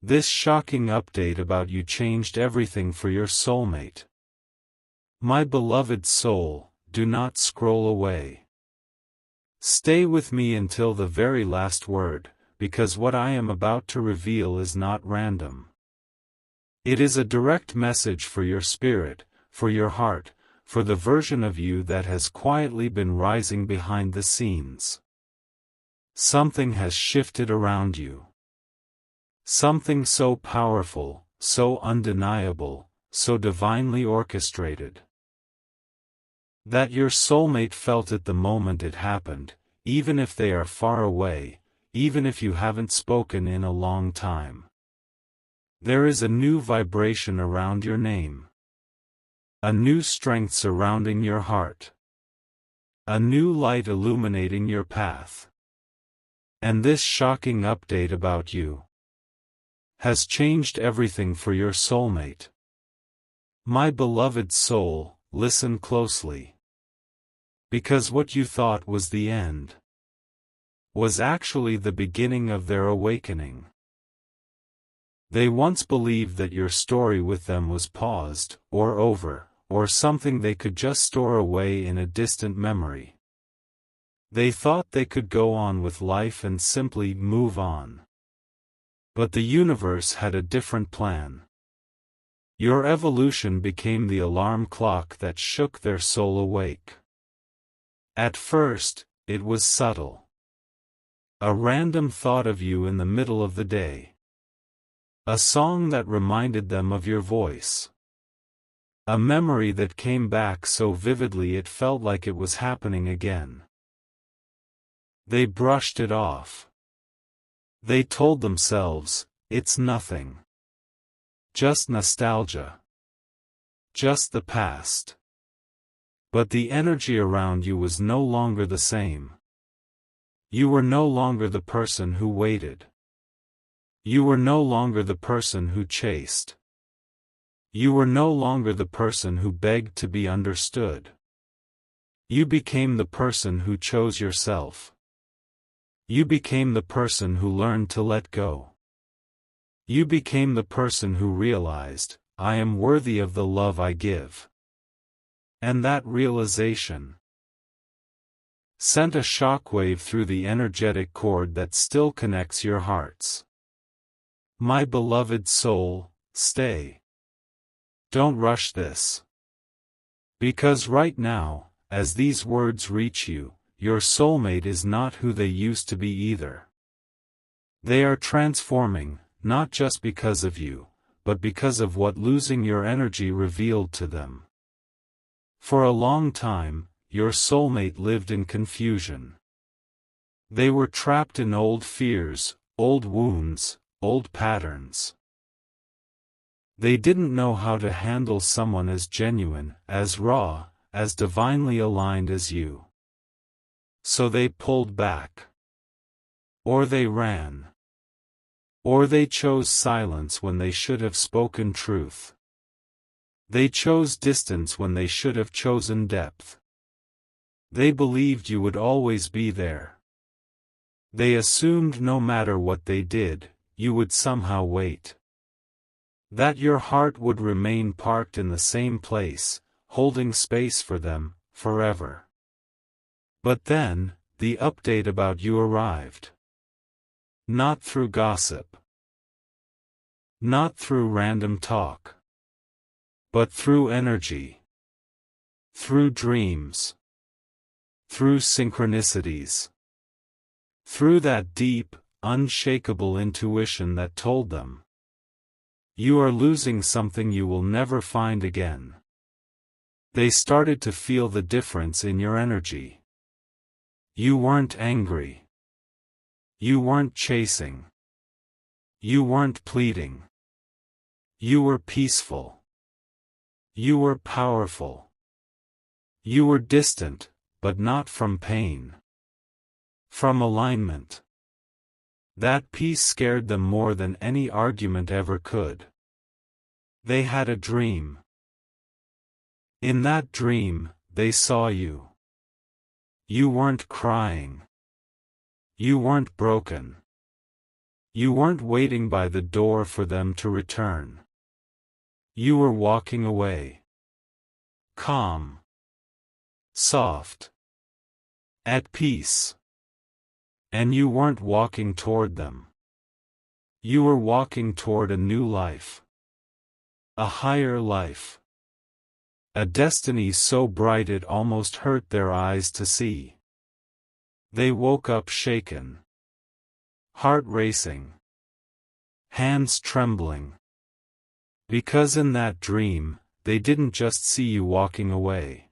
This shocking update about you changed everything for your soulmate. My beloved soul, do not scroll away. Stay with me until the very last word, because what I am about to reveal is not random. It is a direct message for your spirit, for your heart, for the version of you that has quietly been rising behind the scenes. Something has shifted around you. Something so powerful, so undeniable, so divinely orchestrated, that your soulmate felt it the moment it happened, even if they are far away, even if you haven't spoken in a long time. There is a new vibration around your name. A new strength surrounding your heart. A new light illuminating your path. And this shocking update about you has changed everything for your soulmate. My beloved soul, listen closely. Because what you thought was the end was actually the beginning of their awakening. They once believed that your story with them was paused, or over, or something they could just store away in a distant memory. They thought they could go on with life and simply move on. But the universe had a different plan. Your evolution became the alarm clock that shook their soul awake. At first, it was subtle. A random thought of you in the middle of the day. A song that reminded them of your voice. A memory that came back so vividly it felt like it was happening again. They brushed it off. They told themselves, it's nothing. Just nostalgia. Just the past. But the energy around you was no longer the same. You were no longer the person who waited. You were no longer the person who chased. You were no longer the person who begged to be understood. You became the person who chose yourself. You became the person who learned to let go. You became the person who realized, I am worthy of the love I give. And that realization sent a shockwave through the energetic cord that still connects your hearts. My beloved soul, stay. Don't rush this. Because right now, as these words reach you, your soulmate is not who they used to be either. They are transforming, not just because of you, but because of what losing your energy revealed to them. For a long time, your soulmate lived in confusion. They were trapped in old fears, old wounds, old patterns. They didn't know how to handle someone as genuine, as raw, as divinely aligned as you. So they pulled back. Or they ran. Or they chose silence when they should have spoken truth. They chose distance when they should have chosen depth. They believed you would always be there. They assumed no matter what they did, you would somehow wait. That your heart would remain parked in the same place, holding space for them, forever. But then, the update about you arrived. Not through gossip. Not through random talk. But through energy. Through dreams. Through synchronicities. Through that deep, unshakable intuition that told them, you are losing something you will never find again. They started to feel the difference in your energy. You weren't angry. You weren't chasing. You weren't pleading. You were peaceful. You were powerful. You were distant, but not from pain. From alignment. That peace scared them more than any argument ever could. They had a dream. In that dream, they saw you. You weren't crying. You weren't broken. You weren't waiting by the door for them to return. You were walking away. Calm. Soft. At peace. And you weren't walking toward them. You were walking toward a new life. A higher life. A destiny so bright it almost hurt their eyes to see. They woke up shaken. Heart racing. Hands trembling. Because in that dream, they didn't just see you walking away.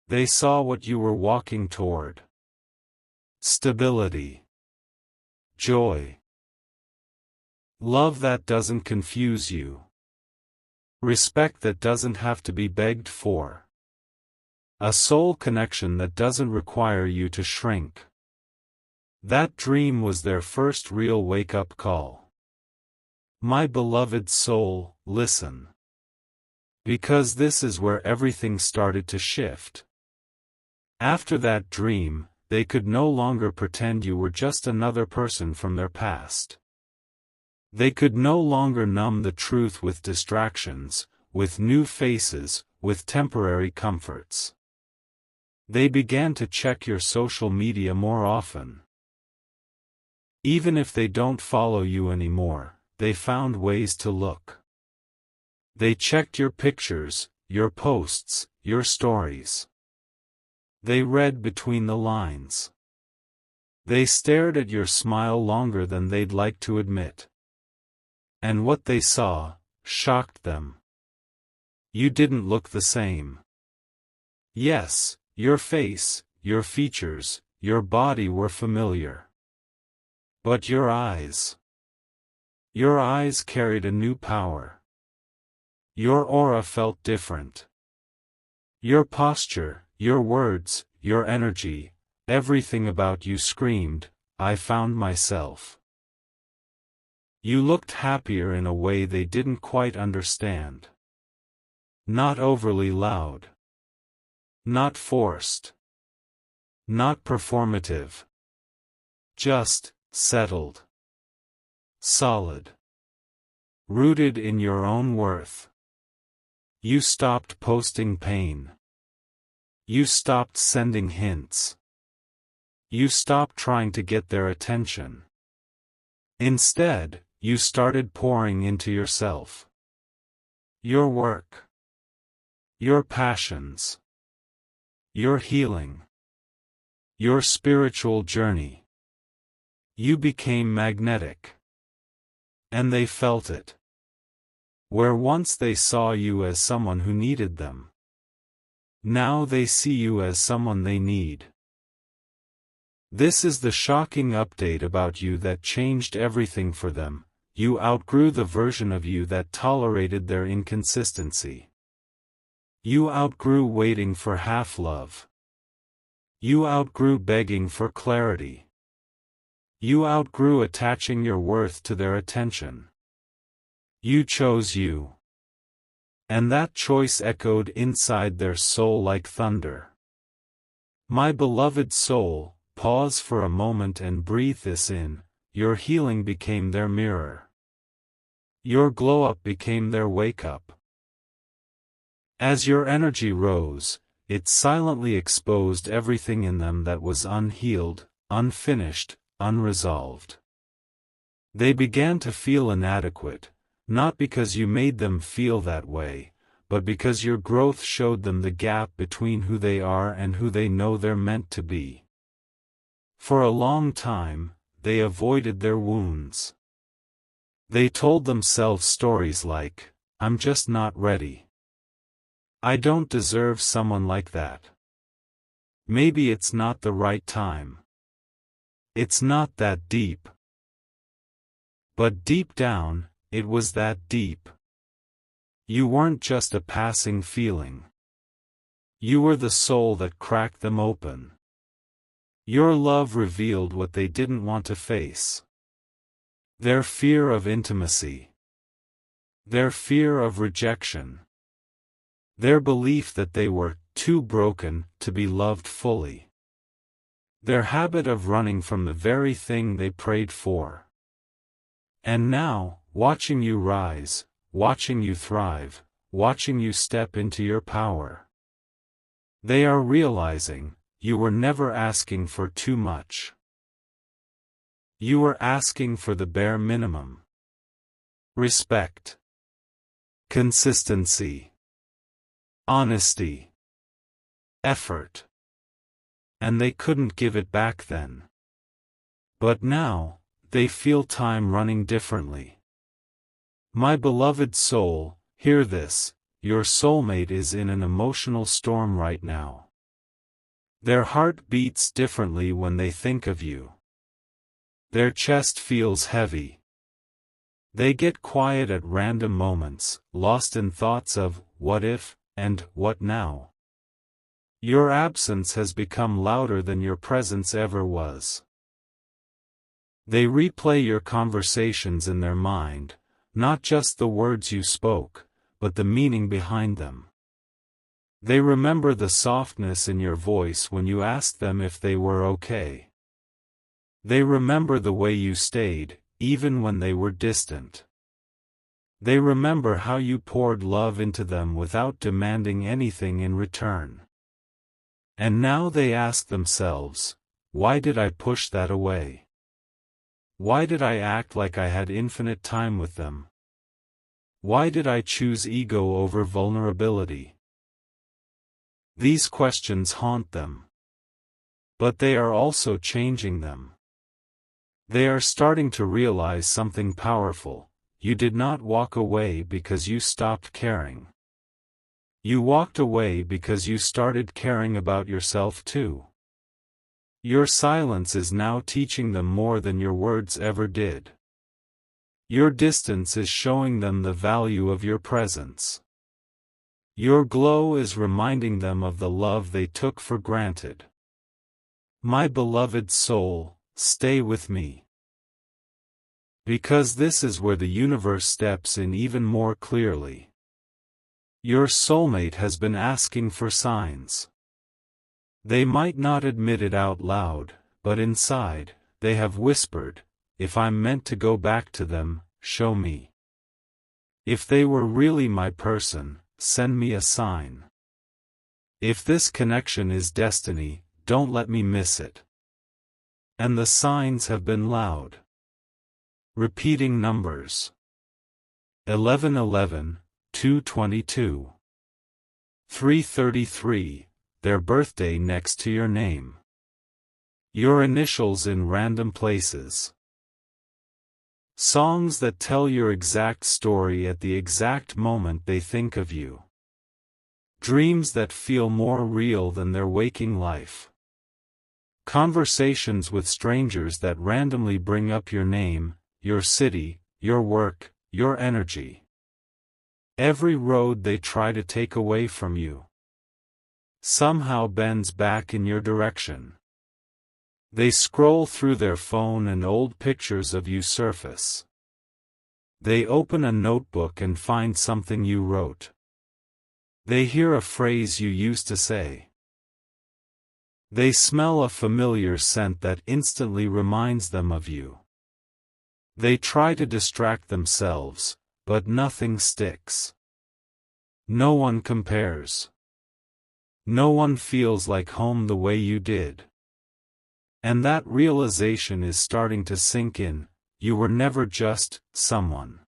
They saw what you were walking toward. Stability. Joy. Love that doesn't confuse you. Respect that doesn't have to be begged for. A soul connection that doesn't require you to shrink. That dream was their first real wake-up call. My beloved soul, listen. Because this is where everything started to shift. After that dream, they could no longer pretend you were just another person from their past. They could no longer numb the truth with distractions, with new faces, with temporary comforts. They began to check your social media more often. Even if they don't follow you anymore, they found ways to look. They checked your pictures, your posts, your stories. They read between the lines. They stared at your smile longer than they'd like to admit. And what they saw shocked them. You didn't look the same. Yes, your face, your features, your body were familiar. But your eyes. Your eyes carried a new power. Your aura felt different. Your posture, your words, your energy, everything about you screamed, I found myself. You looked happier in a way they didn't quite understand. Not overly loud. Not forced. Not performative. Just settled. Solid. Rooted in your own worth. You stopped posting pain. You stopped sending hints. You stopped trying to get their attention. Instead, you started pouring into yourself. Your work. Your passions. Your healing. Your spiritual journey. You became magnetic. And they felt it. Where once they saw you as someone who needed them. Now they see you as someone they need. This is the shocking update about you that changed everything for them. You outgrew the version of you that tolerated their inconsistency. You outgrew waiting for half-love. You outgrew begging for clarity. You outgrew attaching your worth to their attention. You chose you. And that choice echoed inside their soul like thunder. My beloved soul, pause for a moment and breathe this in. Your healing became their mirror. Your glow-up became their wake-up. As your energy rose, it silently exposed everything in them that was unhealed, unfinished, unresolved. They began to feel inadequate, not because you made them feel that way, but because your growth showed them the gap between who they are and who they know they're meant to be. For a long time, they avoided their wounds. They told themselves stories like, I'm just not ready. I don't deserve someone like that. Maybe it's not the right time. It's not that deep. But deep down, it was that deep. You weren't just a passing feeling. You were the soul that cracked them open. Your love revealed what they didn't want to face. Their fear of intimacy. Their fear of rejection. Their belief that they were too broken to be loved fully. Their habit of running from the very thing they prayed for. And now, watching you rise, watching you thrive, watching you step into your power. They are realizing, you were never asking for too much. You were asking for the bare minimum. Respect. Consistency. Honesty. Effort. And they couldn't give it back then. But now, they feel time running differently. My beloved soul, hear this, your soulmate is in an emotional storm right now. Their heart beats differently when they think of you. Their chest feels heavy. They get quiet at random moments, lost in thoughts of, what if, and what now? Your absence has become louder than your presence ever was. They replay your conversations in their mind, not just the words you spoke, but the meaning behind them. They remember the softness in your voice when you asked them if they were okay. They remember the way you stayed, even when they were distant. They remember how you poured love into them without demanding anything in return. And now they ask themselves, why did I push that away? Why did I act like I had infinite time with them? Why did I choose ego over vulnerability? These questions haunt them. But they are also changing them. They are starting to realize something powerful. You did not walk away because you stopped caring. You walked away because you started caring about yourself too. Your silence is now teaching them more than your words ever did. Your distance is showing them the value of your presence. Your glow is reminding them of the love they took for granted. My beloved soul, stay with me. Because this is where the universe steps in even more clearly. Your soulmate has been asking for signs. They might not admit it out loud, but inside, they have whispered, if I'm meant to go back to them, show me. If they were really my person, send me a sign. If this connection is destiny, don't let me miss it. And the signs have been loud. Repeating numbers. 1111, 222. 333, their birthday next to your name. Your initials in random places. Songs that tell your exact story at the exact moment they think of you. Dreams that feel more real than their waking life. Conversations with strangers that randomly bring up your name, your city, your work, your energy. Every road they try to take away from you somehow bends back in your direction. They scroll through their phone and old pictures of you surface. They open a notebook and find something you wrote. They hear a phrase you used to say. They smell a familiar scent that instantly reminds them of you. They try to distract themselves, but nothing sticks. No one compares. No one feels like home the way you did. And that realization is starting to sink in. You were never just someone.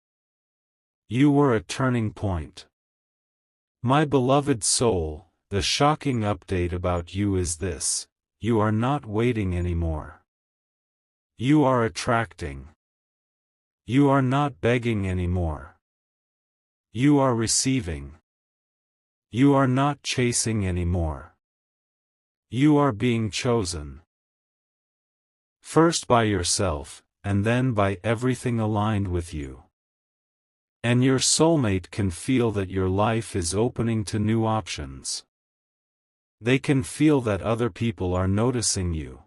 You were a turning point. My beloved soul, the shocking update about you is this: you are not waiting anymore. You are attracting. You are not begging anymore. You are receiving. You are not chasing anymore. You are being chosen. First by yourself, and then by everything aligned with you. And your soulmate can feel that your life is opening to new options. They can feel that other people are noticing you.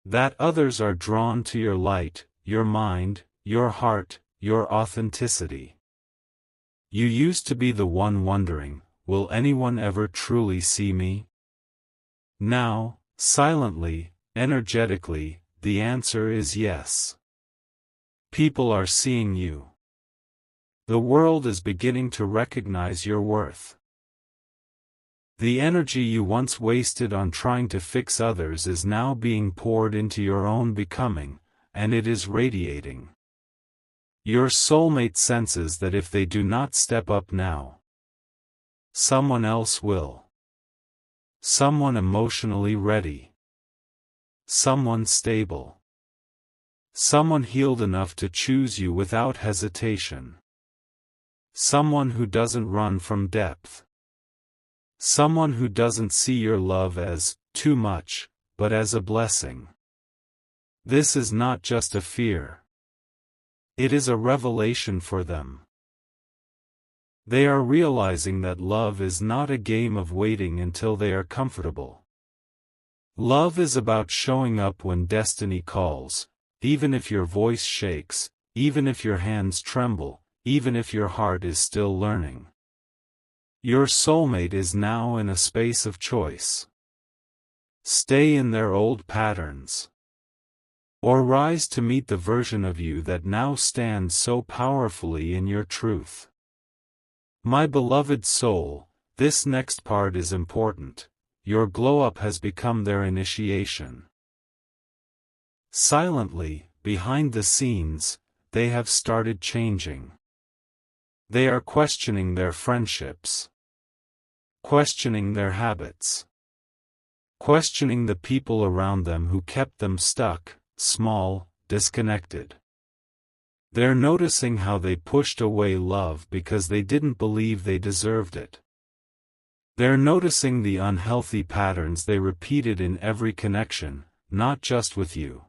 That others are drawn to your light, your mind, your heart, your authenticity. You used to be the one wondering, will anyone ever truly see me? Now, silently, energetically, the answer is yes. People are seeing you. The world is beginning to recognize your worth. The energy you once wasted on trying to fix others is now being poured into your own becoming, and it is radiating. Your soulmate senses that if they do not step up now, someone else will. Someone emotionally ready. Someone stable. Someone healed enough to choose you without hesitation. Someone who doesn't run from depth. Someone who doesn't see your love as too much, but as a blessing. This is not just a fear. It is a revelation for them. They are realizing that love is not a game of waiting until they are comfortable. Love is about showing up when destiny calls, even if your voice shakes, even if your hands tremble, even if your heart is still learning. Your soulmate is now in a space of choice. Stay in their old patterns. Or rise to meet the version of you that now stands so powerfully in your truth. My beloved soul, this next part is important. Your glow-up has become their initiation. Silently, behind the scenes, they have started changing. They are questioning their friendships. Questioning their habits. Questioning the people around them who kept them stuck, small, disconnected. They're noticing how they pushed away love because they didn't believe they deserved it. They're noticing the unhealthy patterns they repeated in every connection, not just with you.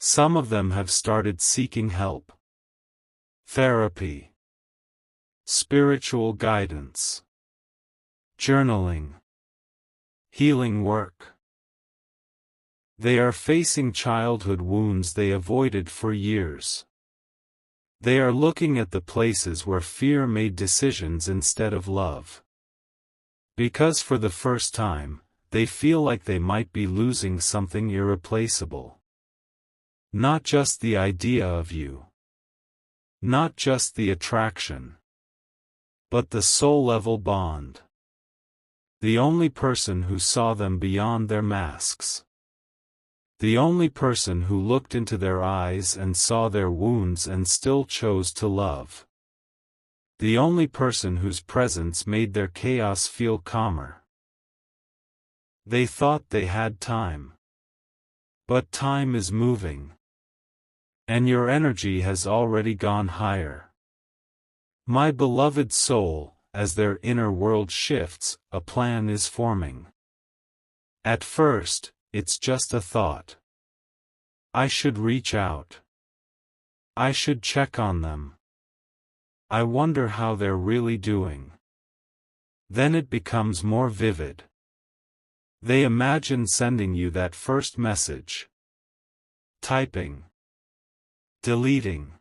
Some of them have started seeking help. Therapy. Spiritual guidance. Journaling. Healing work. They are facing childhood wounds they avoided for years. They are looking at the places where fear made decisions instead of love. Because for the first time, they feel like they might be losing something irreplaceable. Not just the idea of you. Not just the attraction. But the soul-level bond. The only person who saw them beyond their masks. The only person who looked into their eyes and saw their wounds and still chose to love. The only person whose presence made their chaos feel calmer. They thought they had time. But time is moving. And your energy has already gone higher. My beloved soul, as their inner world shifts, a plan is forming. At first, it's just a thought. I should reach out. I should check on them. I wonder how they're really doing. Then it becomes more vivid. They imagine sending you that first message. Typing. Deleting.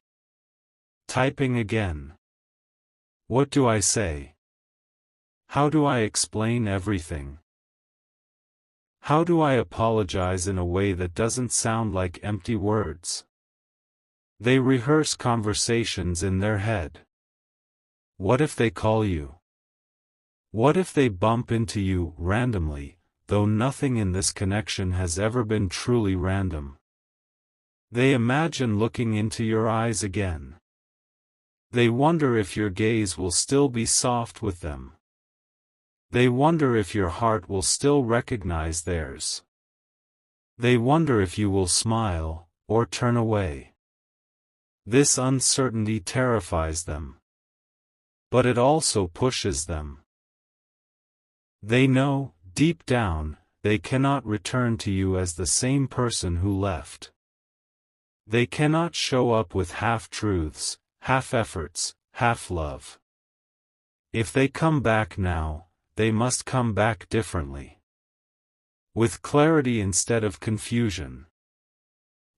Typing again. What do I say? How do I explain everything? How do I apologize in a way that doesn't sound like empty words? They rehearse conversations in their head. What if they call you? What if they bump into you randomly, though nothing in this connection has ever been truly random? They imagine looking into your eyes again. They wonder if your gaze will still be soft with them. They wonder if your heart will still recognize theirs. They wonder if you will smile, or turn away. This uncertainty terrifies them. But it also pushes them. They know, deep down, they cannot return to you as the same person who left. They cannot show up with half-truths, half-efforts, half-love. If they come back now, they must come back differently. With clarity instead of confusion.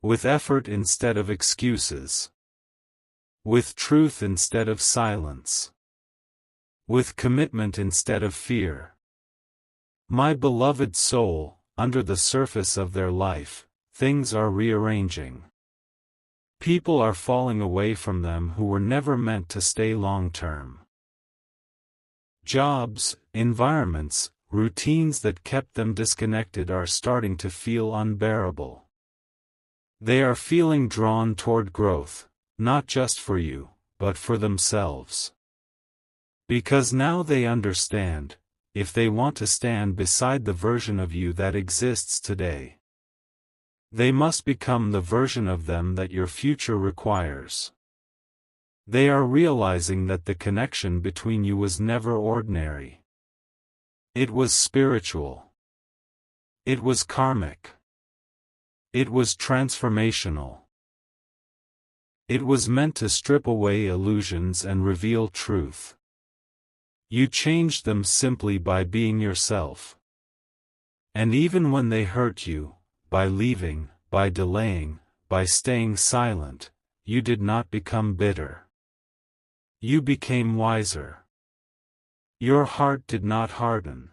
With effort instead of excuses. With truth instead of silence. With commitment instead of fear. My beloved soul, under the surface of their life, things are rearranging. People are falling away from them who were never meant to stay long-term. Jobs, environments, routines that kept them disconnected are starting to feel unbearable. They are feeling drawn toward growth, not just for you, but for themselves. Because now they understand, if they want to stand beside the version of you that exists today, they must become the version of them that your future requires. They are realizing that the connection between you was never ordinary. It was spiritual. It was karmic. It was transformational. It was meant to strip away illusions and reveal truth. You changed them simply by being yourself. And even when they hurt you, by leaving, by delaying, by staying silent, you did not become bitter. You became wiser. Your heart did not harden.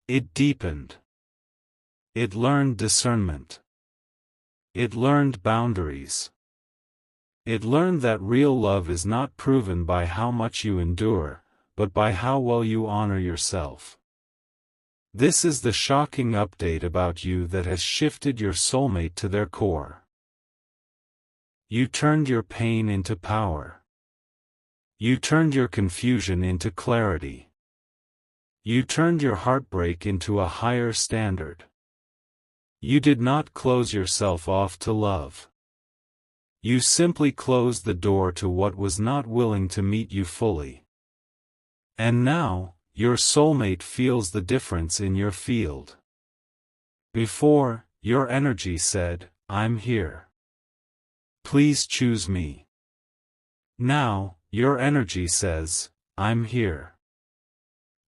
It deepened. It learned discernment. It learned boundaries. It learned that real love is not proven by how much you endure, but by how well you honor yourself. This is the shocking update about you that has shifted your soulmate to their core. You turned your pain into power. You turned your confusion into clarity. You turned your heartbreak into a higher standard. You did not close yourself off to love. You simply closed the door to what was not willing to meet you fully. And now, your soulmate feels the difference in your field. Before, your energy said, "I'm here. Please choose me." Now, your energy says, "I'm here.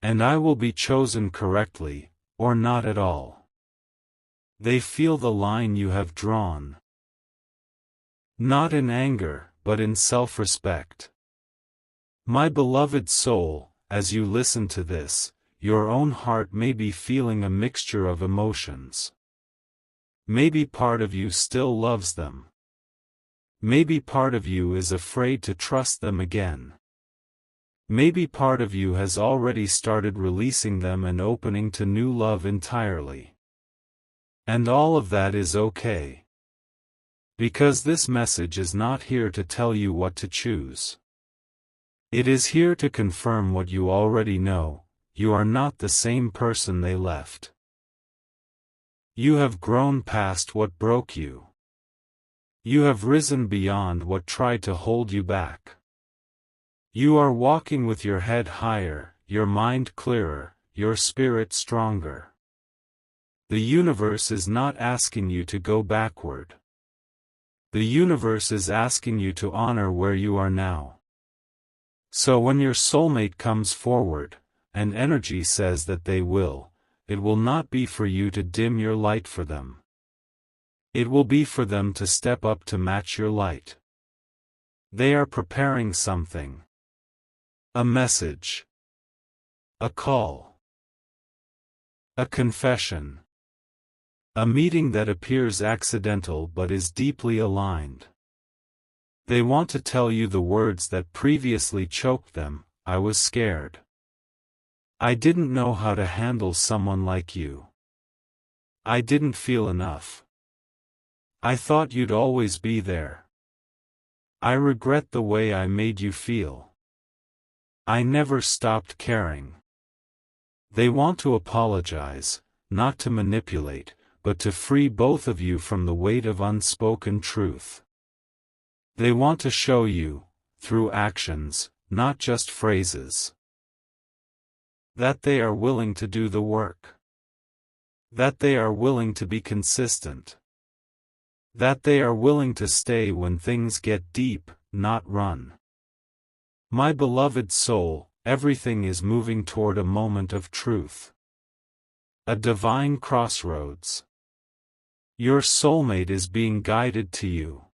And I will be chosen correctly, or not at all." They feel the line you have drawn. Not in anger, but in self-respect. My beloved soul, as you listen to this, your own heart may be feeling a mixture of emotions. Maybe part of you still loves them. Maybe part of you is afraid to trust them again. Maybe part of you has already started releasing them and opening to new love entirely. And all of that is okay. Because this message is not here to tell you what to choose. It is here to confirm what you already know: you are not the same person they left. You have grown past what broke you. You have risen beyond what tried to hold you back. You are walking with your head higher, your mind clearer, your spirit stronger. The universe is not asking you to go backward. The universe is asking you to honor where you are now. So when your soulmate comes forward, and energy says that they will, it will not be for you to dim your light for them. It will be for them to step up to match your light. They are preparing something. A message. A call. A confession. A meeting that appears accidental but is deeply aligned. They want to tell you the words that previously choked them: "I was scared. I didn't know how to handle someone like you. I didn't feel enough. I thought you'd always be there. I regret the way I made you feel. I never stopped caring." They want to apologize, not to manipulate, but to free both of you from the weight of unspoken truth. They want to show you, through actions, not just phrases, that they are willing to do the work. That they are willing to be consistent. That they are willing to stay when things get deep, not run. My beloved soul, everything is moving toward a moment of truth. A divine crossroads. Your soulmate is being guided to you.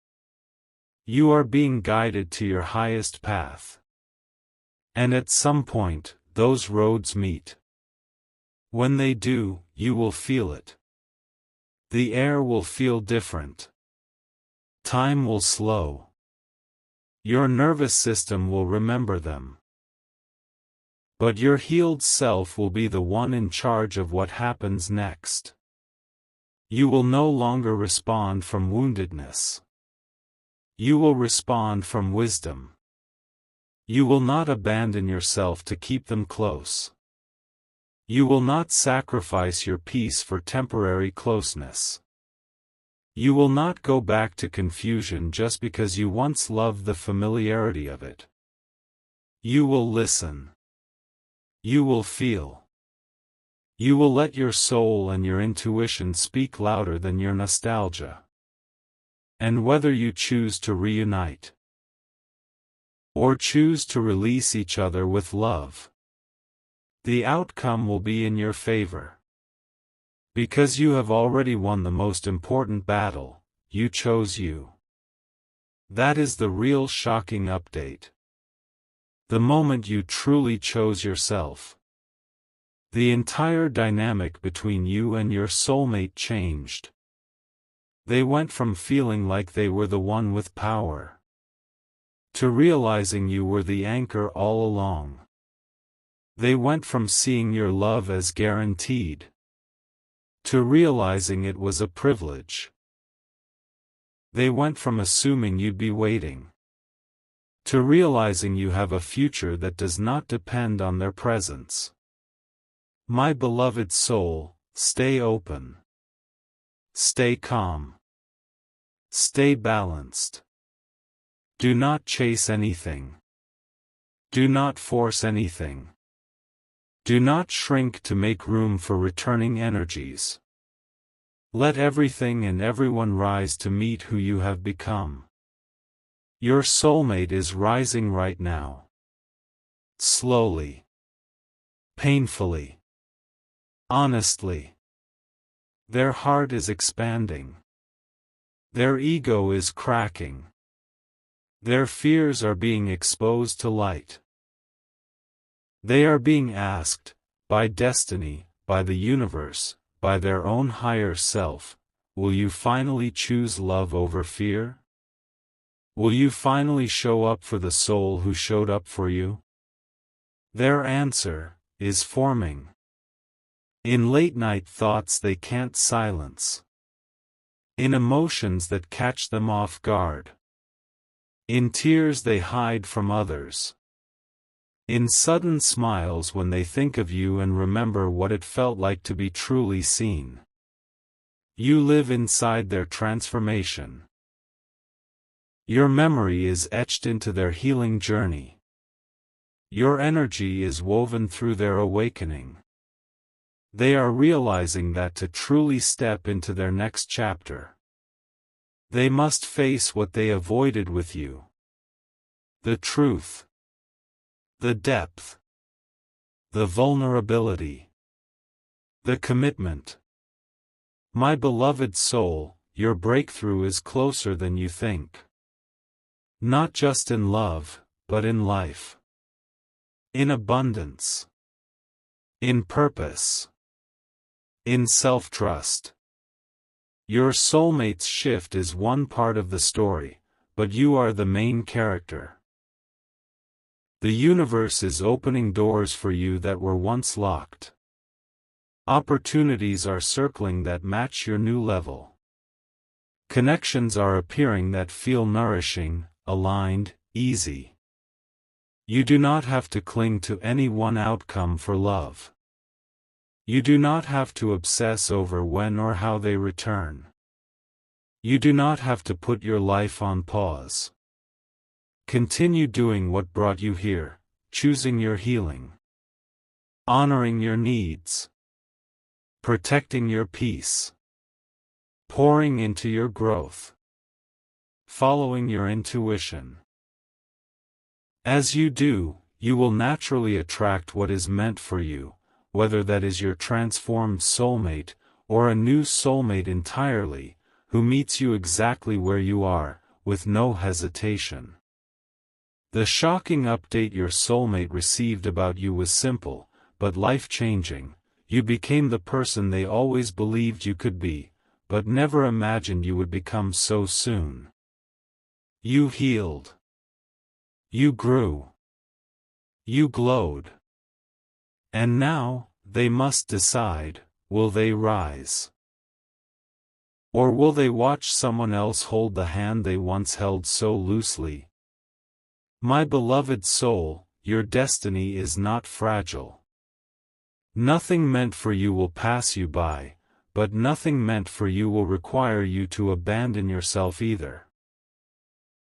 You are being guided to your highest path. And at some point, those roads meet. When they do, you will feel it. The air will feel different. Time will slow. Your nervous system will remember them. But your healed self will be the one in charge of what happens next. You will no longer respond from woundedness. You will respond from wisdom. You will not abandon yourself to keep them close. You will not sacrifice your peace for temporary closeness. You will not go back to confusion just because you once loved the familiarity of it. You will listen. You will feel. You will let your soul and your intuition speak louder than your nostalgia. And whether you choose to reunite or choose to release each other with love, the outcome will be in your favor. Because you have already won the most important battle, you chose you. That is the real shocking update. The moment you truly chose yourself, the entire dynamic between you and your soulmate changed. They went from feeling like they were the one with power to realizing you were the anchor all along. They went from seeing your love as guaranteed to realizing it was a privilege. They went from assuming you'd be waiting to realizing you have a future that does not depend on their presence. My beloved soul, stay open. Stay calm. Stay balanced. Do not chase anything. Do not force anything. Do not shrink to make room for returning energies. Let everything and everyone rise to meet who you have become. Your soulmate is rising right now. Slowly. Painfully. Honestly. Their heart is expanding. Their ego is cracking. Their fears are being exposed to light. They are being asked, by destiny, by the universe, by their own higher self, will you finally choose love over fear? Will you finally show up for the soul who showed up for you? Their answer is forming. In late-night thoughts they can't silence. In emotions that catch them off guard. In tears they hide from others. In sudden smiles when they think of you and remember what it felt like to be truly seen. You live inside their transformation. Your memory is etched into their healing journey. Your energy is woven through their awakening. They are realizing that to truly step into their next chapter, they must face what they avoided with you. The truth. The depth. The vulnerability. The commitment. My beloved soul, your breakthrough is closer than you think. Not just in love, but in life. In abundance. In purpose. In self-trust. Your soulmate's shift is one part of the story, but you are the main character. The universe is opening doors for you that were once locked. Opportunities are circling that match your new level. Connections are appearing that feel nourishing, aligned, easy. You do not have to cling to any one outcome for love. You do not have to obsess over when or how they return. You do not have to put your life on pause. Continue doing what brought you here, choosing your healing, honoring your needs, protecting your peace, pouring into your growth, following your intuition. As you do, you will naturally attract what is meant for you, whether that is your transformed soulmate, or a new soulmate entirely, who meets you exactly where you are, with no hesitation. The shocking update your soulmate received about you was simple, but life-changing. You became the person they always believed you could be, but never imagined you would become so soon. You healed. You grew. You glowed. And now, they must decide, will they rise? Or will they watch someone else hold the hand they once held so loosely? My beloved soul, your destiny is not fragile. Nothing meant for you will pass you by, but nothing meant for you will require you to abandon yourself either.